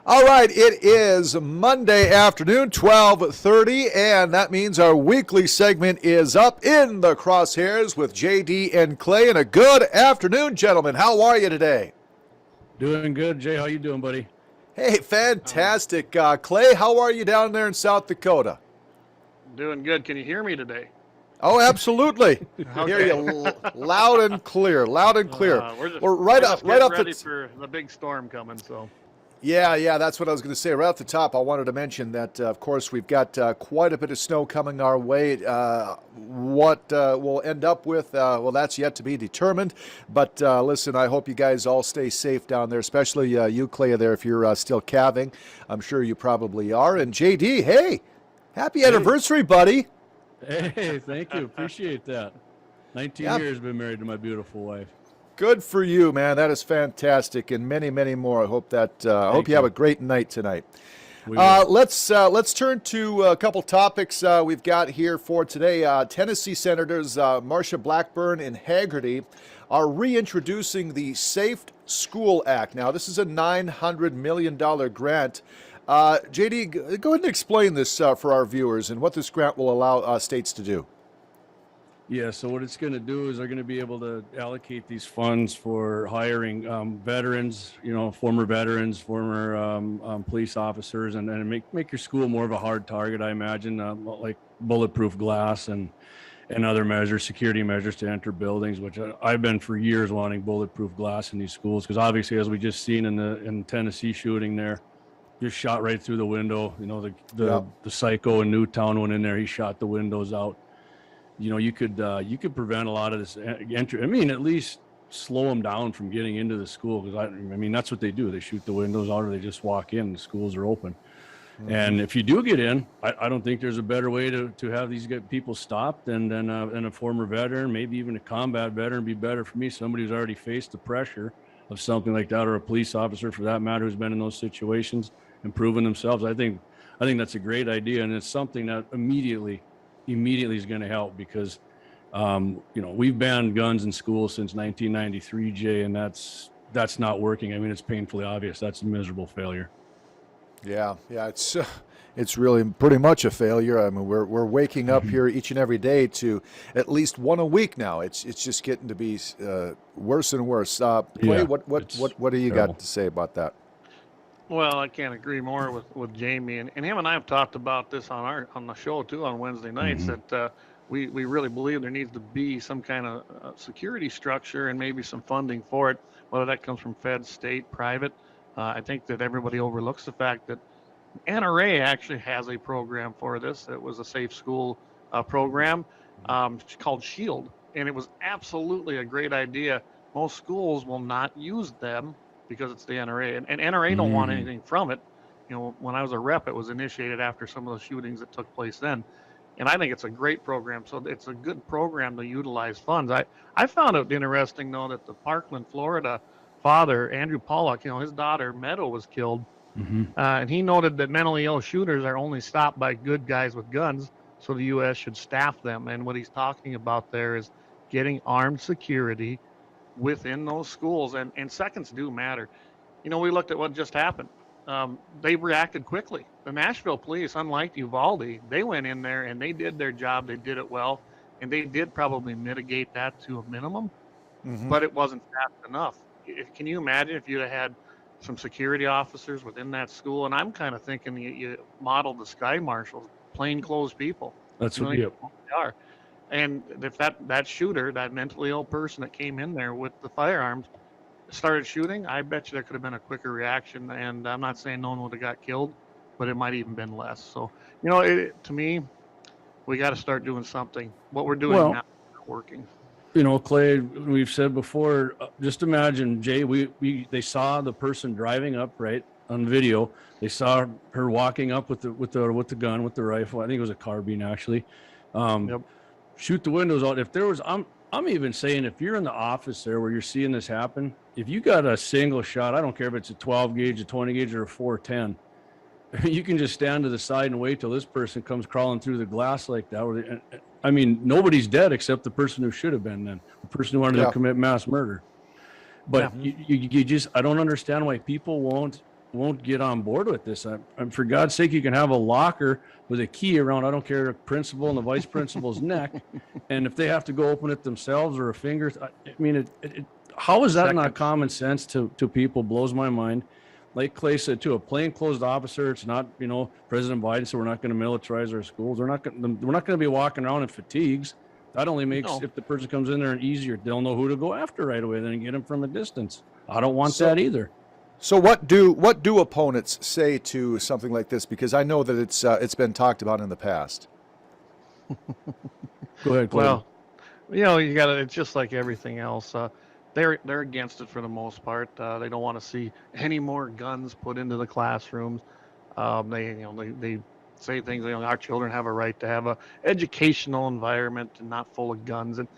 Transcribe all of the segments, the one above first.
All right, it is Monday afternoon, 12:30, and that means our weekly segment is up in the Crosshairs with JD and Clay. And a good afternoon, gentlemen. How are you today? Doing good, Jay. How you doing, buddy? Hey, fantastic. Clay, how are you down there in South Dakota? Doing good. Can you hear me today? Oh, absolutely. Okay. Hear you loud and clear, loud and clear. We're right just up getting ready the for the big storm coming. So. Yeah, that's what I was going to say. Right off the top, I wanted to mention that, of course, we've got quite a bit of snow coming our way. What we'll end up with, well, that's yet to be determined. But listen, I hope you guys all stay safe down there, especially you, Clay, there, if you're still calving. I'm sure you probably are. And JD, hey, happy anniversary, buddy. Hey, thank you. Appreciate that. 19 years been married to my beautiful wife. Good for you, man. That is fantastic, and many, many more. I hope that. I hope you have a great night tonight. Let's turn to a couple topics we've got here for today. Tennessee Senators Marsha Blackburn and Haggerty are reintroducing the Safe School Act. Now, this is a $900 million grant. JD, go ahead and explain this for our viewers and what this grant will allow states to do. Yeah, so what it's going to do is they're going to be able to allocate these funds for hiring veterans, former veterans, former police officers, and make your school more of a hard target, I imagine, like bulletproof glass and other measures, security measures to enter buildings, which I've been for years wanting bulletproof glass in these schools, because obviously, as we just seen in the Tennessee shooting there, just shot right through the window. The psycho in Newtown went in there, he shot the windows out. You could prevent a lot of this entry. I mean, at least slow them down from getting into the school, because I mean that's what they do. They shoot the windows out, or they just walk in. The schools are open, and if you do get in, I don't think there's a better way to have these people stopped than a former veteran, maybe even a combat veteran. Be better for me, somebody who's already faced the pressure of something like that, or a police officer for that matter who's been in those situations and proven themselves. I think that's a great idea, and it's something that immediately is going to help, because we've banned guns in schools since 1993, Jay, and that's not working. I mean, it's painfully obvious that's a miserable failure. Yeah, it's really pretty much a failure. I mean, we're waking up here each and every day to at least one a week now. It's just getting to be worse and worse. Clay, what do you got to say about that? Well, I can't agree more with Jamie, and him and I have talked about this on the show too on Wednesday nights, that we really believe there needs to be some kind of security structure and maybe some funding for it, whether that comes from Fed, state, private. I think that everybody overlooks the fact that NRA actually has a program for this. It was a safe school program called SHIELD, and it was absolutely a great idea. Most schools will not use them because it's the NRA, and NRA don't want anything from it. When I was a rep, it was initiated after some of the shootings that took place then. And I think it's a great program. So it's a good program to utilize funds. I found it interesting, though, that the Parkland, Florida father, Andrew Pollock, his daughter, Meadow, was killed. And he noted that mentally ill shooters are only stopped by good guys with guns, so the U.S. should staff them. And what he's talking about there is getting armed security within those schools, and seconds do matter. We looked at what just happened. They reacted quickly. The Nashville police, unlike Uvalde, they went in there and they did their job. They did it well, and they did probably mitigate that to a minimum, but it wasn't fast enough. Can you imagine if you'd have had some security officers within that school? And I'm kind of thinking you modeled the sky marshals, plainclothes people. That's what they are. And if that shooter, that mentally ill person that came in there with the firearms, started shooting, I bet you there could have been a quicker reaction. And I'm not saying no one would have got killed, but it might even been less. So, to me, we got to start doing something. What we're doing now is not working. Clay, we've said before, just imagine, Jay, they saw the person driving up, right, on video. They saw her walking up with the gun, with the rifle. I think it was a carbine, actually. Shoot the windows out. If there was, I'm even saying, if you're in the office there where you're seeing this happen, if you got a single shot, I don't care if it's a 12 gauge, a 20 gauge, or a 410, you can just stand to the side and wait till this person comes crawling through the glass like that. I mean, nobody's dead except the person who should have been then, the person who wanted to commit mass murder. But you just, I don't understand why people won't won't get on board with this. I'm for God's sake, you can have a locker with a key around, I don't care, the principal and the vice principal's neck, and if they have to go open it themselves or a finger, I mean, how is that not common sense to people? Blows my mind. Like Clay said too, a plainclothes officer, it's not, President Biden said we're not going to militarize our schools. We're not going to be walking around in fatigues. That only makes, if the person comes in there and easier, they'll know who to go after right away, then get them from a distance. I don't want that either. So what do opponents say to something like this? Because I know that it's been talked about in the past. Go ahead, Clay. Well, you got to. It's just like everything else. They're against it for the most part. They don't want to see any more guns put into the classrooms. They say things like, our children have a right to have a educational environment and not full of guns. And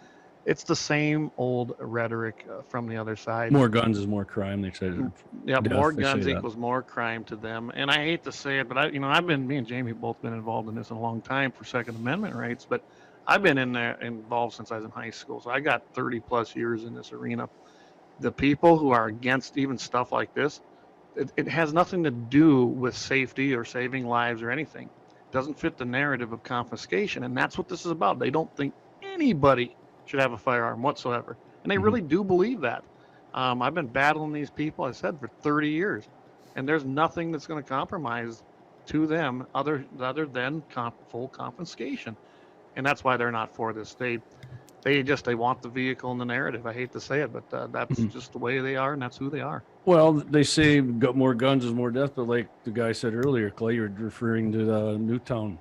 it's the same old rhetoric from the other side. More guns is more crime. They say. Yeah, more guns equals more crime to them. And I hate to say it, but me and Jamie have both been involved in this in a long time for Second Amendment rights. But I've been involved since I was in high school, so I got 30 plus years in this arena. The people who are against even stuff like this, it has nothing to do with safety or saving lives or anything. It doesn't fit the narrative of confiscation, and that's what this is about. They don't think anybody should have a firearm whatsoever, and they really do believe that. I've been battling these people, I said, for 30 years, and there's nothing that's going to compromise to them other than full confiscation. And that's why they're not for this. They want the vehicle and the narrative. I hate to say it, but that's just the way they are, and that's who they are. Well, they say more guns is more death, but like the guy said earlier, Clay, you're referring to the Newtown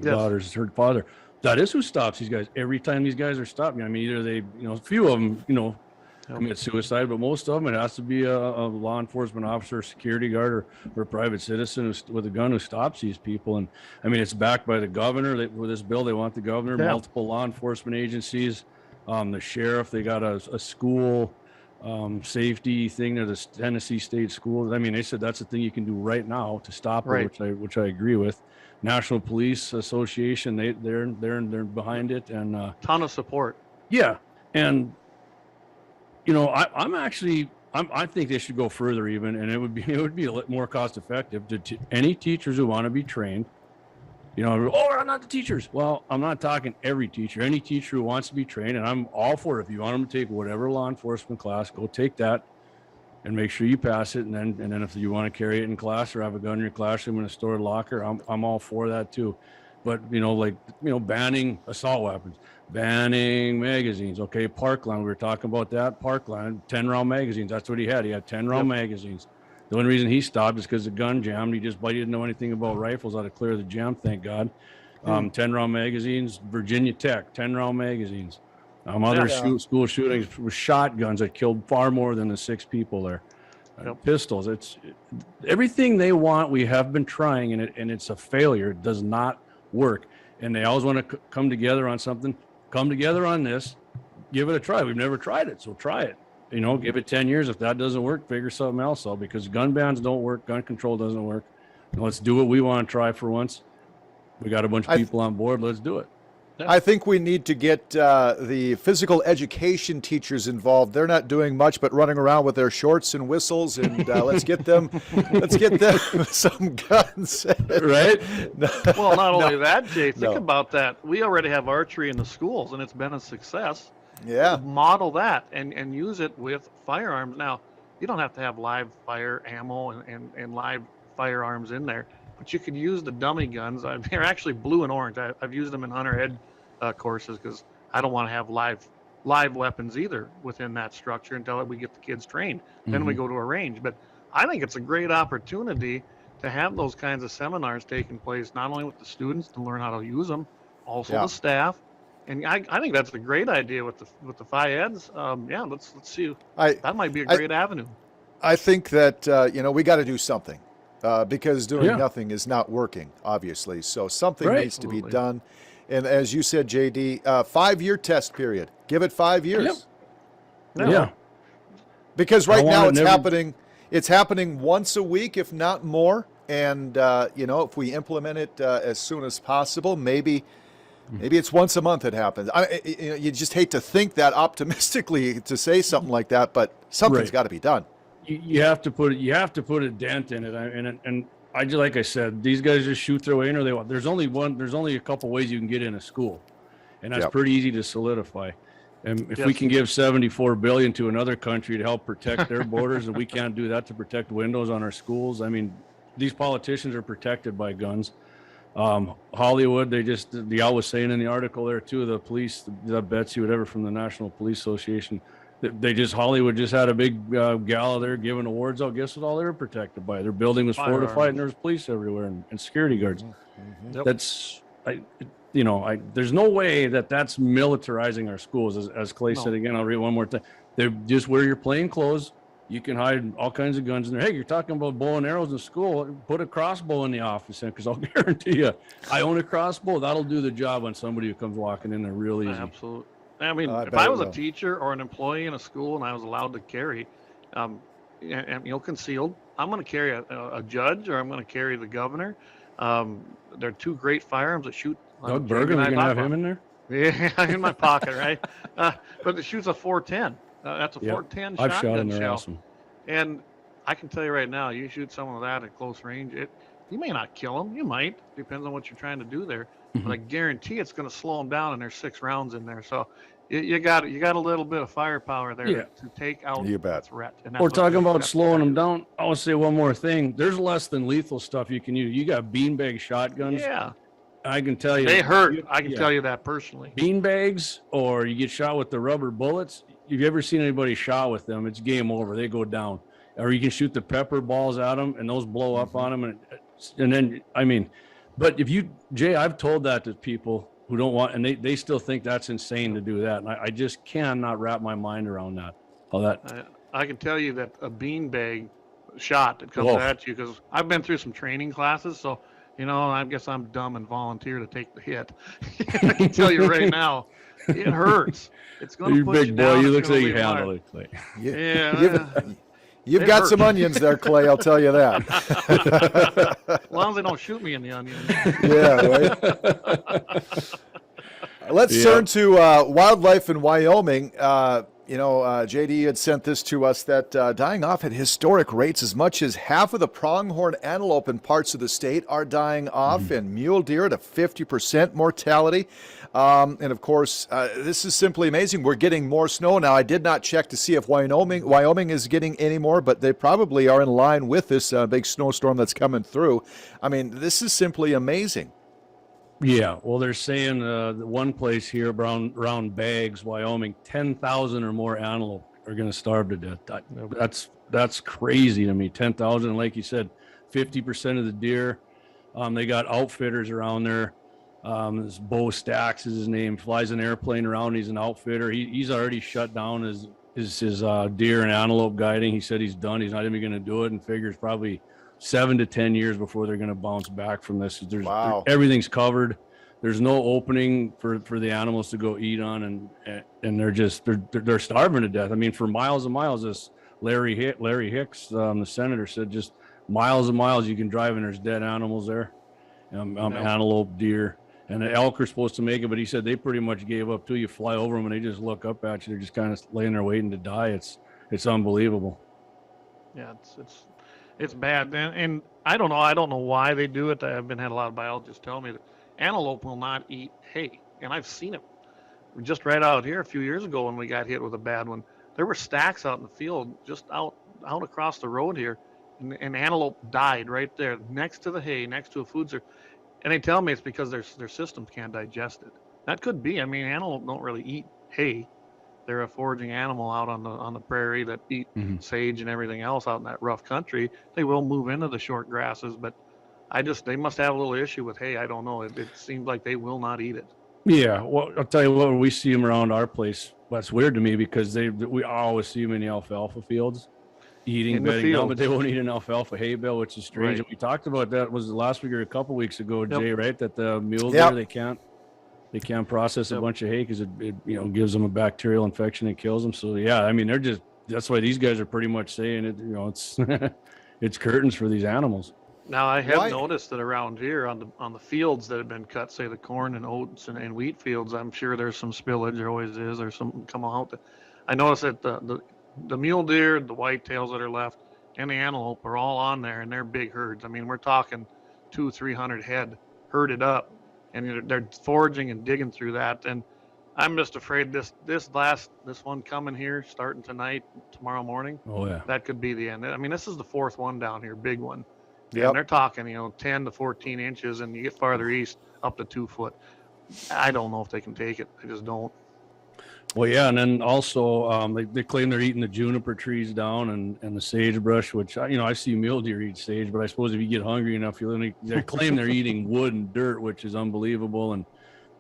daughters, her father. That is who stops these guys. Every time these guys are stopped, I mean, either they, a few of them, commit suicide, but most of them, it has to be a law enforcement officer, security guard, or a private citizen with a gun who stops these people. And I mean, it's backed by the governor. With this bill, they want the governor, multiple law enforcement agencies, the sheriff. They got a school safety thing at the Tennessee State Schools. I mean, they said that's the thing you can do right now to stop it, which I agree with. National Police Association, they're behind it, and ton of support. Yeah, and I think they should go further even, and it would be a lot more cost effective to any teachers who want to be trained. I'm not the teachers. Well, I'm not talking every teacher. Any teacher who wants to be trained, and I'm all for it. If you want them to take whatever law enforcement class, go take that, and make sure you pass it. And then if you want to carry it in class or have a gun in your classroom in a stored locker, I'm all for that too. But banning assault weapons, banning magazines. Okay, Parkland, we were talking about that. Parkland, 10-round magazines. That's what he had. He had 10-round magazines. The only reason he stopped is because the gun jammed. He didn't know anything about rifles, how to clear the jam, thank God. 10-round magazines. Virginia Tech, 10-round magazines. Other school shootings with shotguns that killed far more than the 6 people there. Pistols. It's everything they want. We have been trying, and it's a failure. It does not work. And they always want to come together on something. Come together on this. Give it a try. We've never tried it, so try it. Give it 10 years. If that doesn't work, figure something else out, because gun bans don't work. Gun control doesn't work. Let's do what we want to try for once. We got a bunch of people on board. Let's do it. I think we need to get the physical education teachers involved. They're not doing much but running around with their shorts and whistles, and let's get them some guns. Right? Well, not only that, Jay, think about that. We already have archery in the schools, and it's been a success. Yeah. Model that and use it with firearms. Now, you don't have to have live fire ammo and live firearms in there, but you could use the dummy guns. They're actually blue and orange. I've used them in hunter ed courses because I don't want to have live weapons either within that structure until we get the kids trained. Then we go to a range. But I think it's a great opportunity to have those kinds of seminars taking place, not only with the students to learn how to use them, also the staff. And I think that's a great idea with the FIEDs. Let's see. That might be a great avenue. I think that we got to do something because doing nothing is not working, obviously. So something needs to be done. And as you said, JD, 5-year test period. Give it 5 years. Yeah. Because right now it's happening once a week, if not more. And if we implement it as soon as possible, maybe it's once a month it happens. You just hate to think that optimistically to say something like that, but something's got to be done. you have to put a dent in it. And I just, like I said, these guys just shoot their way in, or they want. There's only a couple ways you can get in a school, and that's pretty easy to solidify. And if we can give $74 billion to another country to help protect their borders, and we can't do that to protect windows on our schools, I mean, these politicians are protected by guns. Hollywood, the I was saying in the article there too, the police, the Betsy, whatever, from the National Police Association, Hollywood just had a big gala there giving awards out. Guess what all they were protected by? Their building was fortified and there was police everywhere and security guards. There's no way that's militarizing our schools. As Clay said again, I'll read one more time. They just wear your plain clothes. You can hide all kinds of guns in there. Hey, you're talking about bow and arrows in school. Put a crossbow in the office, because I'll guarantee you, I own a crossbow. That'll do the job on somebody who comes walking in there real easy. Absolutely. I mean, if I was a teacher or an employee in a school and I was allowed to carry, concealed, I'm going to carry a judge, or I'm going to carry the governor. They're two great firearms that shoot. Doug Bergen, we're going to have him in there? Yeah, in my pocket, right? But it shoots a 410. That's a 410 I've shot shotgun them. They're shell. awesome. And I can tell you right now, you shoot some of that at close range, you may not kill them. You might, depends on what you're trying to do there. But I guarantee it's going to slow them down, and there's 6 rounds in there. So you got a little bit of firepower there to take out that threat. And we're talking about slowing them down. I want to say one more thing. There's less than lethal stuff you can use. You got beanbag shotguns. Yeah. I can tell you. They hurt. I can tell you that personally. Beanbags, or you get shot with the rubber bullets. If you ever seen anybody shot with them, it's game over. They go down. Or you can shoot the pepper balls at them, and those blow up on them. And then, I mean, but Jay, I've told that to people who don't want, and they still think that's insane to do that. And I just cannot wrap my mind around that. I can tell you that a beanbag shot that comes at you, because I've been through some training classes, so I guess I'm dumb and volunteer to take the hit. I can tell you right now, it hurts. It's going to push you down. You look like you handle it, Clay. You've got some onions there, Clay. I'll tell you that. As long as they don't shoot me in the onions. Yeah, right. Let's turn to wildlife in Wyoming. JD had sent this to us, that dying off at historic rates. As much as half of the pronghorn antelope in parts of the state are dying off, and mule deer at a 50% mortality. And of course, this is simply amazing. We're getting more snow now. I did not check to see if Wyoming is getting any more, but they probably are in line with this big snowstorm that's coming through. I mean, this is simply amazing. Yeah, well, they're saying one place here around Baggs, Wyoming, 10,000 or more antelope are going to starve to death. That's crazy to me. 10,000, and like you said, 50% of the deer. They got outfitters around there. This Bo Stacks is his name. Flies an airplane around. He's an outfitter. He's already shut down his deer and antelope guiding. He said he's done. He's not even going to do it, and figures probably 7 to 10 years before they're going to bounce back from this. Everything's covered. There's no opening for the animals to go eat on, and they're starving to death. I mean, for miles and miles, this Larry Hicks, the senator, said just miles and miles you can drive, and there's dead animals there, antelope, deer, and the elk are supposed to make it, but he said they pretty much gave up too. You fly over them and they just look up at you. They're just kind of laying there waiting to die. It's unbelievable. Yeah, it's bad, and I don't know why they do it. I've had a lot of biologists tell me that antelope will not eat hay, and I've seen it. Just right out here a few years ago when we got hit with a bad one, there were stacks out in the field just out across the road here, and antelope died right there next to the hay, next to a food source. And they tell me it's because their systems can't digest it. That could be. I mean, antelope don't really eat hay. They're a foraging animal out on the prairie that eat sage and everything else out in that rough country. They will move into the short grasses, but they must have a little issue with hay. I don't know. It seems like they will not eat it. Yeah, well, I'll tell you what, we see them around our place. That's weird to me because we always see them in the alfalfa fields eating, bedding down, but they won't eat an alfalfa hay bale, which is strange. Right. We talked about that last week or a couple weeks ago, Jay, right? That the mule deer, they can't process a bunch of hay because it gives them a bacterial infection and kills them. So yeah, I mean that's why these guys are pretty much saying it. It's it's curtains for these animals. Now I have noticed that around here on the fields that have been cut, say the corn and oats and wheat fields, I'm sure there's some spillage. There always is. There's some come out. I noticed that the mule deer, the whitetails that are left, and the antelope are all on there, and they're big herds. I mean, we're talking 200-300 head herded up, and they're foraging and digging through that. And I'm just afraid this one coming here, starting tonight, tomorrow morning, Oh yeah. that could be the end. I mean, this is the fourth one down here, big one. Yep. And they're talking, 10 to 14 inches, and you get farther east up to 2 foot. I don't know if they can take it. I just don't. Well, yeah, and then also they claim they're eating the juniper trees down and the sagebrush, which I see mule deer eat sage, but I suppose if you get hungry enough, they claim they're eating wood and dirt, which is unbelievable.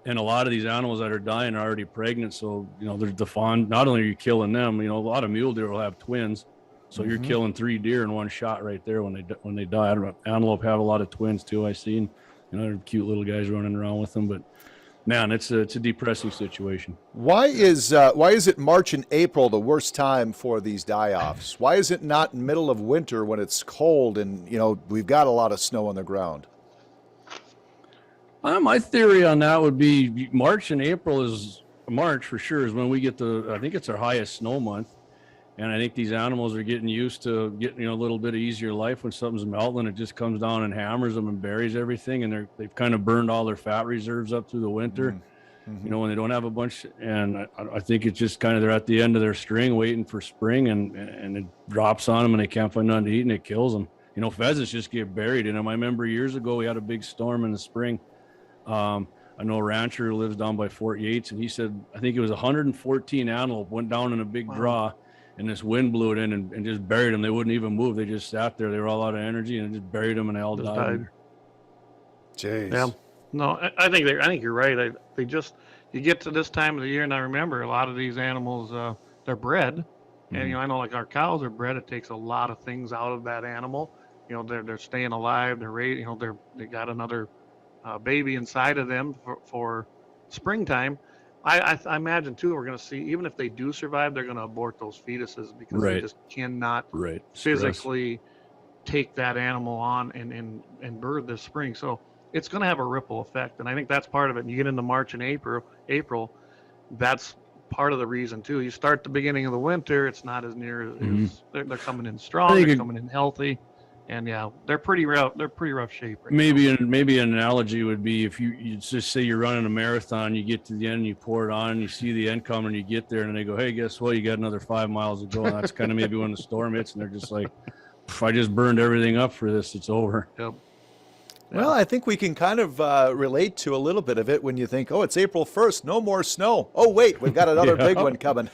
And a lot of these animals that are dying are already pregnant, so there's the fawn. Not only are you killing them, a lot of mule deer will have twins, so you're killing 3 deer in one shot right there when they die. I don't know. Antelope have a lot of twins too. I've seen, they're cute little guys running around with them, but. Man, it's a depressing situation. Why is it March and April the worst time for these die-offs? Why is it not middle of winter when it's cold and we've got a lot of snow on the ground? My theory on that would be March and April March for sure is when we get I think it's our highest snow month. And I think these animals are getting used to getting a little bit of easier life when something's melting. It just comes down and hammers them and buries everything. And they've kind of burned all their fat reserves up through the winter, when they don't have a bunch. And I think it's just kind of they're at the end of their string waiting for spring and it drops on them and they can't find nothing to eat and it kills them. Pheasants just get buried in them. I remember years ago we had a big storm in the spring. I know a rancher who lives down by Fort Yates, and he said, I think it was 114 antelope went down in a big draw. And this wind blew it in and just buried them. They wouldn't even move. They just sat there. They were all out of energy and it just buried them and they all died. Jeez. Yeah. No, I think you're right. You get to this time of the year, and I remember a lot of these animals, they're bred. And, I know like our cows are bred. It takes a lot of things out of that animal. They're staying alive. They're ready. They got another baby inside of them for springtime. I imagine too, we're going to see, even if they do survive, they're going to abort those fetuses because they just cannot physically take that animal on and birth this spring. So it's going to have a ripple effect. And I think that's part of it. And you get into March and April, that's part of the reason too. You start the beginning of the winter, it's not as near as they're coming in strong, they're coming in healthy. And yeah, they're pretty rough shape right now. Maybe an analogy would be if you just say you're running a marathon, you get to the end and you pour it on and you see the end coming and you get there and they go, hey, guess what? You got another 5 miles to go. And that's kind of maybe when the storm hits and they're just like, I just burned everything up for this. It's over. Yep. Well, I think we can kind of relate to a little bit of it when you think, oh, it's April 1st, no more snow. Oh, wait, we've got another big one coming.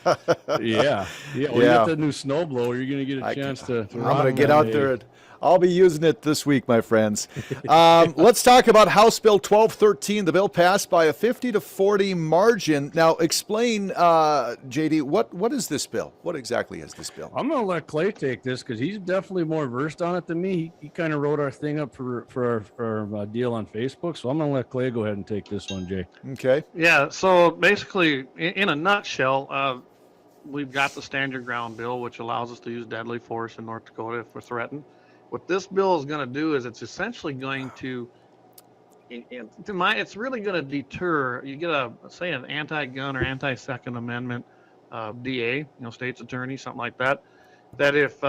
Yeah. Well, you got the new snowblower. You're going to get a chance to I'm going to get out there and I'll be using it this week, my friends. Let's talk about House Bill 1213. The bill passed by a 50-40 margin. Now, explain, JD, what is this bill? What exactly is this bill? I'm going to let Clay take this because he's definitely more versed on it than me. He kind of wrote our thing up for our deal on Facebook. So I'm going to let Clay go ahead and take this one, Jay. Okay. Yeah, so basically, in a nutshell, we've got the Stand Your Ground bill, which allows us to use deadly force in North Dakota if we're threatened. What this bill is going to do is it's essentially going to, it's really going to deter. You get an anti-gun or anti-Second Amendment DA, state's attorney, something like that. That if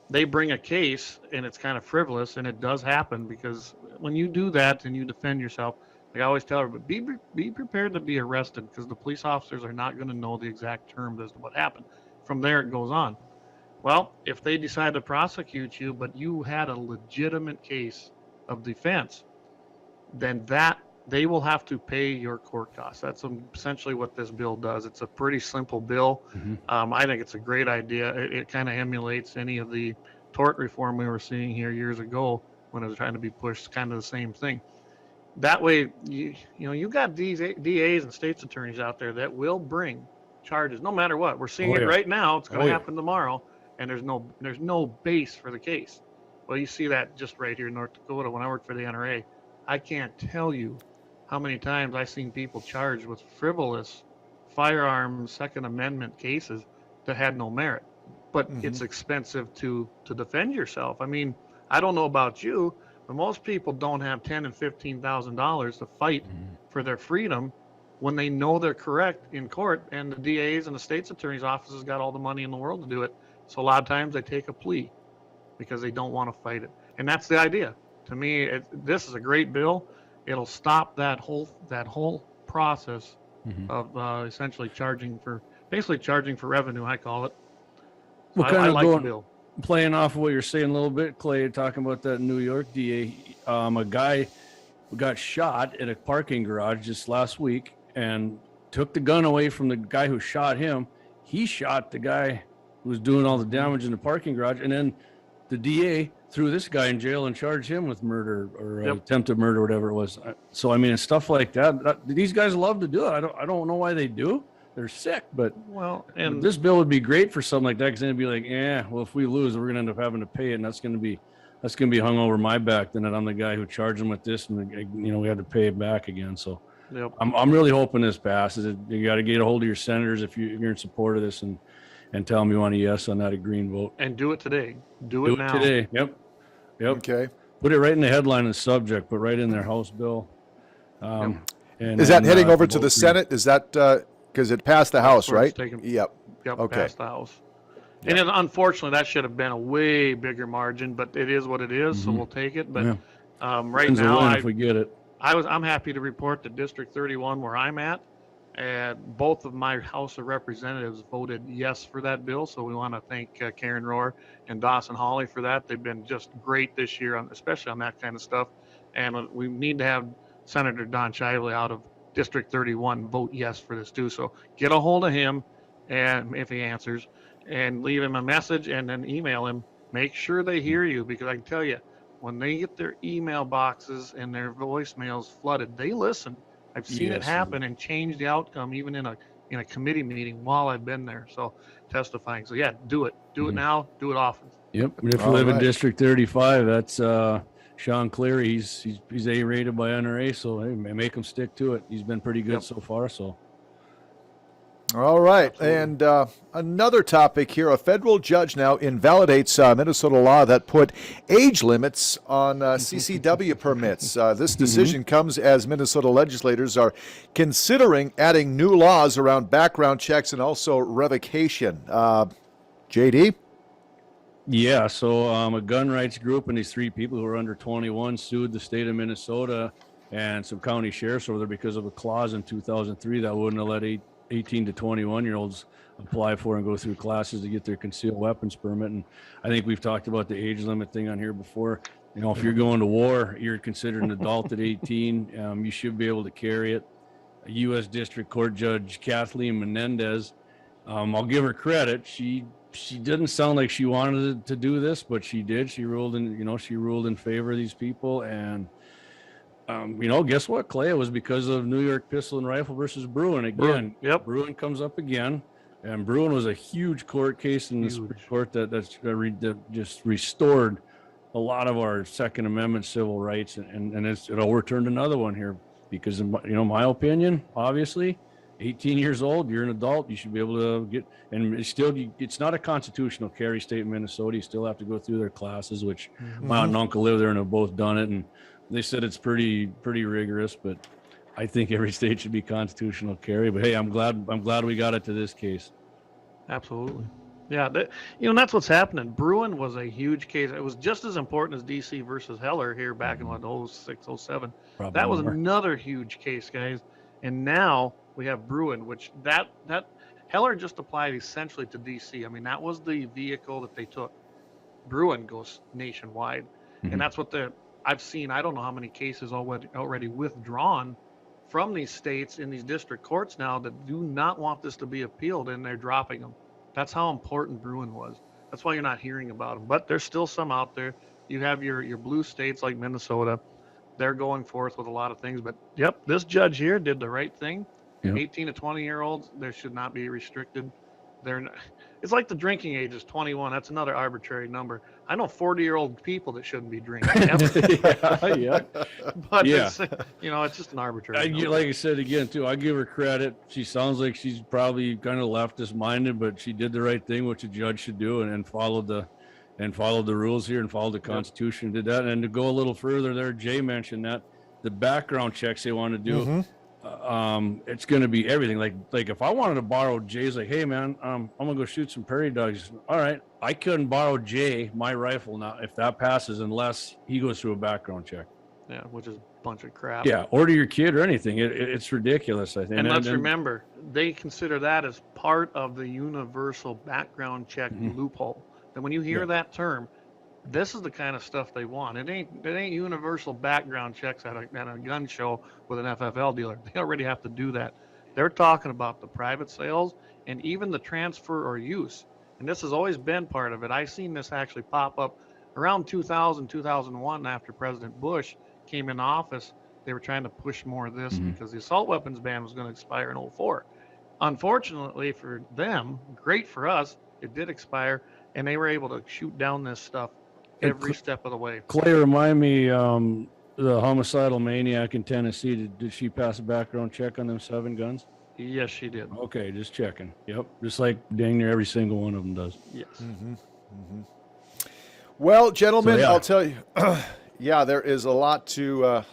they bring a case and it's kind of frivolous, and it does happen because when you do that and you defend yourself, like I always tell everybody, be prepared to be arrested because the police officers are not going to know the exact terms as to what happened. From there it goes on. Well, if they decide to prosecute you, but you had a legitimate case of defense, then they will have to pay your court costs. That's essentially what this bill does. It's a pretty simple bill. I think it's a great idea. It kind of emulates any of the tort reform we were seeing here years ago when it was trying to be pushed, kind of the same thing. That way, you got these DAs and state's attorneys out there that will bring charges no matter what. We're seeing it right now. It's going to happen tomorrow. And there's no base for the case. Well, you see that just right here in North Dakota. When I worked for the NRA, I can't tell you how many times I've seen people charged with frivolous firearms Second Amendment cases that had no merit. But it's expensive to defend yourself. I mean, I don't know about you, but most people don't have $10,000 and $15,000 to fight for their freedom when they know they're correct in court, and the DAs and the state's attorney's offices got all the money in the world to do it. So a lot of times they take a plea because they don't want to fight it. And that's the idea. To me, this is a great bill. It'll stop that whole process of essentially charging for revenue, I call it. So Well, kind I of like the going, bill. playing off of what you're saying a little bit, Clay, talking about that New York DA, a guy got shot at a parking garage just last week and took the gun away from the guy who shot him. He shot the guy who was doing all the damage in the parking garage, and then the DA threw this guy in jail and charged him with murder or attempted murder, whatever it was. So I mean, it's stuff like that. These guys love to do it. I don't know why they do. They're sick, but and this bill would be great for something like that, because then it'd be like, well, if we lose, we're gonna end up having to pay it, and that's gonna be hung over my back. Then I'm the guy who charged them with this, and we had to pay it back again. So I'm really hoping this passes. You got to get a hold of your senators if you're in support of this, and tell them you want a yes on that green vote. And do it today. Do it now. Today. Yep. Okay. Put it right in the headline and subject, but right in their House bill. And is that heading over to the Senate? Is that because it passed the House, right? Yep. Okay. Passed the House. Yep. And unfortunately, that should have been a way bigger margin, but it is what it is, so we'll take it. But right now, if we get it, I'm happy to report that District 31, where I'm at, and both of my House of Representatives voted yes for that bill. So we want to thank Karen Rohr and Dawson Hawley for that. They've been just great this year, especially on that kind of stuff. And we need to have Senator Don Shively out of District 31 vote yes for this too. So get a hold of him, and if he answers, and leave him a message, and then email him. Make sure they hear you, because I can tell you, when they get their email boxes and their voicemails flooded, they listen. I've seen it happen and change the outcome, even in a committee meeting while I've been there. So testifying. So yeah, do it. Do it now. Do it often. Yep. And if you live in District 35, that's Sean Cleary. He's A-rated by NRA, so hey, make him stick to it. He's been pretty good so far. So. All right. Absolutely. And another topic here, a federal judge now invalidates Minnesota law that put age limits on CCW permits. This decision comes as Minnesota legislators are considering adding new laws around background checks and also revocation. JD? Yeah, so a gun rights group and these three people who are under 21 sued the state of Minnesota and some county sheriffs over there because of a clause in 2003 that wouldn't have let 18 to 21-year-olds apply for and go through classes to get their concealed weapons permit. And I think we've talked about the age limit thing on here before. You know, if you're going to war, you're considered an adult at 18. You should be able to carry it. A U.S. District Court Judge Kathleen Menendez, I'll give her credit. She didn't sound like she wanted to do this, but she did. She ruled in favor of these people. And guess what, Clay? It was because of New York Pistol and Rifle versus Bruin again. Yep. Bruin comes up again, and Bruin was a huge court case in the Supreme Court that just restored a lot of our Second Amendment civil rights, and it overturned another one here because, my opinion, obviously, 18 years old, you're an adult, you should be able to get, and it's not a constitutional carry state in Minnesota. You still have to go through their classes, which my aunt and uncle live there and have both done it, and they said it's pretty rigorous, but I think every state should be constitutional carry. But hey, I'm glad we got it to this case. Absolutely. Yeah, that's what's happening. Bruin was a huge case. It was just as important as DC versus Heller here back in 06, 07. Probably that was another huge case, guys. And now we have Bruin, which that Heller just applied essentially to DC. I mean, that was the vehicle that they took. Bruin goes nationwide, and that's what I've seen. I don't know how many cases already withdrawn from these states in these district courts now that do not want this to be appealed, and they're dropping them. That's how important Bruin was. That's why you're not hearing about them. But there's still some out there. You have your blue states like Minnesota. They're going forth with a lot of things. But, yep, this judge here did the right thing. Yep. 18 to 20-year-olds, they should not be restricted. It's like the drinking age is 21. That's another arbitrary number. I know 40-year-old people that shouldn't be drinking. yeah. But it's just an arbitrary number. Like I said again too, I give her credit. She sounds like she's probably kind of leftist minded, but she did the right thing, which a judge should do, and followed the rules here and followed the Constitution. Did that, and to go a little further there, Jay mentioned that the background checks they want to do. it's going to be everything. Like if I wanted to borrow Jay's, like, hey man, I'm gonna go shoot some prairie dogs. All right, I couldn't borrow Jay my rifle now if that passes unless he goes through a background check. Yeah, which is a bunch of crap. Yeah, or to your kid or anything. It's ridiculous, I think. And let's remember, they consider that as part of the universal background check loophole. And when you hear that term, this is the kind of stuff they want. It ain't universal background checks at a gun show with an FFL dealer. They already have to do that. They're talking about the private sales and even the transfer or use. And this has always been part of it. I've seen this actually pop up around 2000, 2001 after President Bush came in office. They were trying to push more of this because the assault weapons ban was going to expire in 2004. Unfortunately for them, great for us, it did expire, and they were able to shoot down this stuff every step of the way. Clay, remind me, the homicidal maniac in Tennessee, did she pass a background check on them 7 guns? Yes, she did. Okay, just checking. Yep, just like dang near every single one of them does. Yes. Well, gentlemen, So, yeah. I'll tell you, yeah, there is a lot to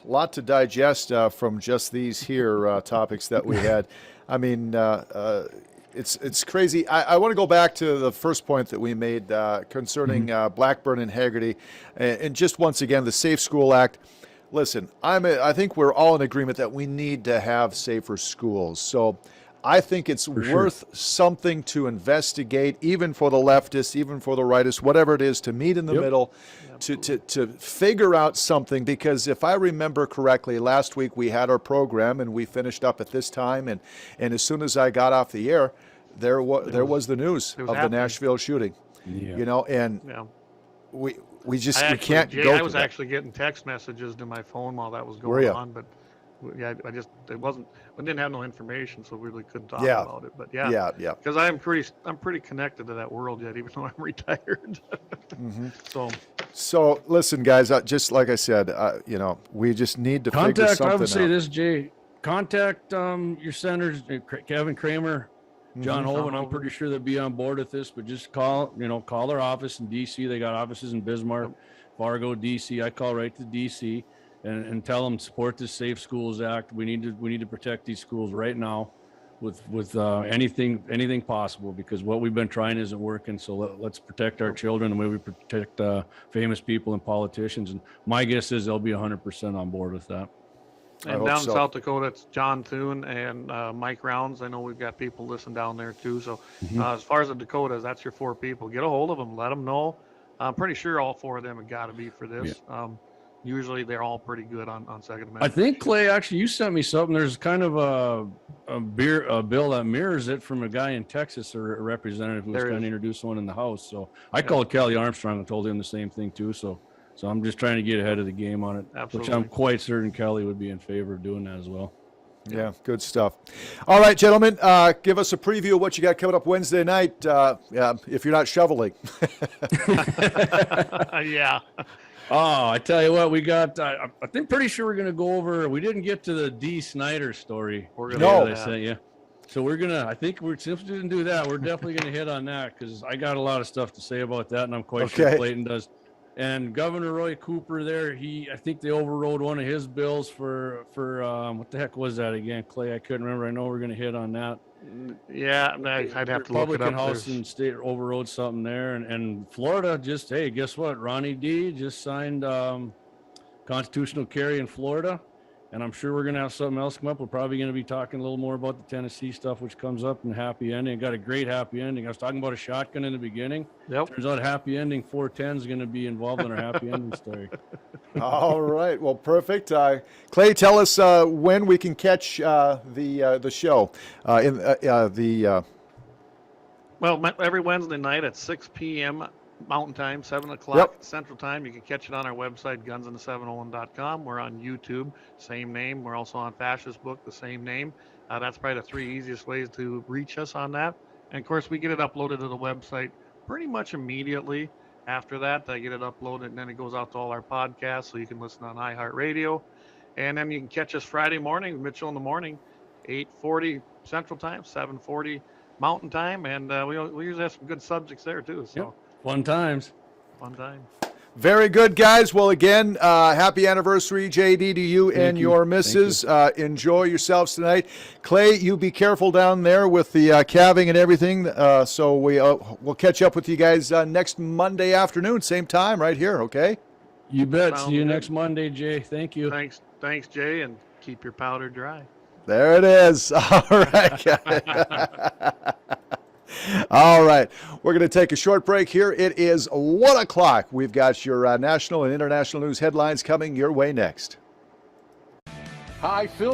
digest from just these here topics that we had. I mean, it's crazy. I want to go back to the first point that we made concerning Blackburn and Haggerty, and just once again the Safe School Act. Listen, I think we're all in agreement that we need to have safer schools. So I think it's worth something to investigate, even for the leftists, even for the rightists, whatever it is, to meet in the middle, to figure out something. Because if I remember correctly, last week we had our program and we finished up at this time, and as soon as I got off the air, there was the news of the Nashville shooting. Yeah. You know, and we just we can't Jay, go. I was that. actually getting text messages to my phone while that was going on, but yeah, we didn't have no information, so we really couldn't talk about it. But yeah, because I'm pretty connected to that world yet, even though I'm retired. So listen, guys, just like I said, you know, we just need to figure something out. I would say this, Jay. Contact your senators, Kevin Kramer, John Hoven. I'm pretty sure they'll be on board with this, but just call their office in DC. They got offices in Bismarck, Fargo, DC. I call right to DC and tell them support the Safe Schools Act. We need to protect these schools right now with anything possible, because what we've been trying isn't working. So let's protect our children the way we protect famous people and politicians. And my guess is they'll be 100% on board with that. And down in South Dakota, it's John Thune and Mike Rounds. I know we've got people listening down there too. So as far as the Dakotas, that's your 4 people. Get a hold of them. Let them know. I'm pretty sure all 4 of them have got to be for this. Yeah. Usually they're all pretty good on Second Amendment. I think, Clay, actually, you sent me something. There's kind of a bill that mirrors it from a guy in Texas, or a representative who was trying to introduce one in the House. So I called Kelly Armstrong and told him the same thing too. So I'm just trying to get ahead of the game on it, which I'm quite certain Kelly would be in favor of doing that as well. Yeah, good stuff. All right, gentlemen, give us a preview of what you got coming up Wednesday night, if you're not shoveling. Yeah. Oh, I tell you what, we got, I think pretty sure we're going to go over, we didn't get to the D. Snyder story. No. I sent you. So since we didn't do that, we're definitely going to hit on that, because I got a lot of stuff to say about that, and I'm quite sure Clayton does. And Governor Roy Cooper there, I think they overrode one of his bills for what the heck was that again, Clay? I couldn't remember. I know we're going to hit on that. Yeah, I'd have to look it up. Republican House and State overrode something there, and Florida just, hey, guess what? Ronnie D just signed constitutional carry in Florida, and I'm sure we're going to have something else come up. We're probably going to be talking a little more about the Tennessee stuff, which comes up in happy ending. Got a great happy ending. I was talking about a shotgun in the beginning. Yep. Turns out happy ending 410 is going to be involved in our happy ending story. All right. Well, perfect. Clay, tell us when we can catch the show Well, every Wednesday night at 6 p.m. Mountain Time, 7 o'clock Central Time. You can catch it on our website, gunsinthe701.com. We're on YouTube, same name. We're also on Fascist Book, the same name. That's probably the 3 easiest ways to reach us on that. And, of course, we get it uploaded to the website pretty much immediately. After that, I get it uploaded, and then it goes out to all our podcasts, so you can listen on iHeartRadio. And then you can catch us Friday morning, Mitchell in the morning, 8:40 Central Time, 7:40 Mountain Time. And we usually have some good subjects there, too. So. Fun times. Fun time. Very good, guys. Well, again, happy anniversary, JD, to you and you. your missus. Enjoy yourselves tonight. Clay, you be careful down there with the calving and everything. So we'll catch up with you guys next Monday afternoon, same time, right here, okay? You bet. Sounds See you good. next Monday, Jay. Thank you. Thanks, Jay, and keep your powder dry. There it is. All right, guys. All right, we're going to take a short break here. It is 1 o'clock. We've got your national and international news headlines coming your way next. Hi, Phil